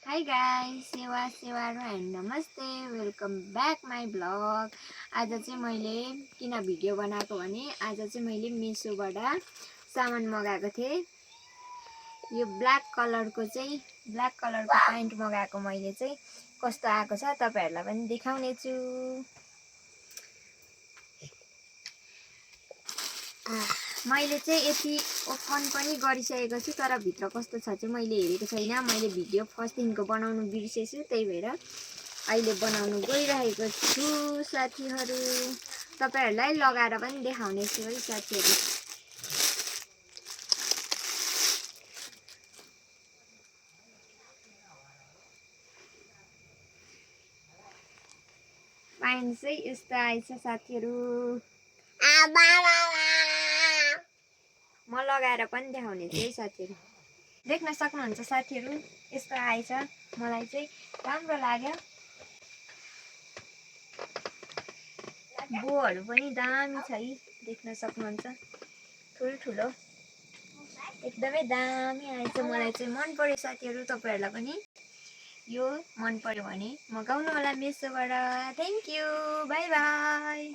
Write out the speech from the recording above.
High guys, सेवा and नमस्ते, welcome back my blog. आज चाहिँ मैले किन भिडियो बनाएको भने आज चाहिँ मैले मिसोबाट सामान मगाएको थिएँ। यो ब्ल्याक कलरको प्यान्ट मगाएको मैले चाहिँ कस्तो आएको छ तपाईहरुलाई पनि देखाउने छु। मैले चाहिँ यति ओपन पनि गरिसकेको छु, तर भित्र कस्तो छ चाहिँ मैले हेरेको छैन। मैले भिडियो फर्स्टदेखिको बनाउनु बिर्सेछु, त्यही भएर अहिले बनाउनु गइरहेको छु साथीहरु। तपाईहरुलाई लगाएर पनि देखाउने छु है साथीहरु। प्यान्ट चाहिँ यस्तो आएछ साथीहरु। म लगाएर पनि देखाउने छु है साथीहरु। देख्न सक्नुहुन्छ साथीहरु, यस्तो आएछ। मलाई चाहिँ राम्रो लाग्यो। बोहरू पनि दामी छ है, देख्न सक्नुहुन्छ। ठुलो एकदमै दामी आएछ। मलाई चाहिँ मन पर्यो साथीहरु। तपाईहरुलाई पनि यो मन पर्यो भने मगाउनु होला मिसोबाट। Thank you, bye bye.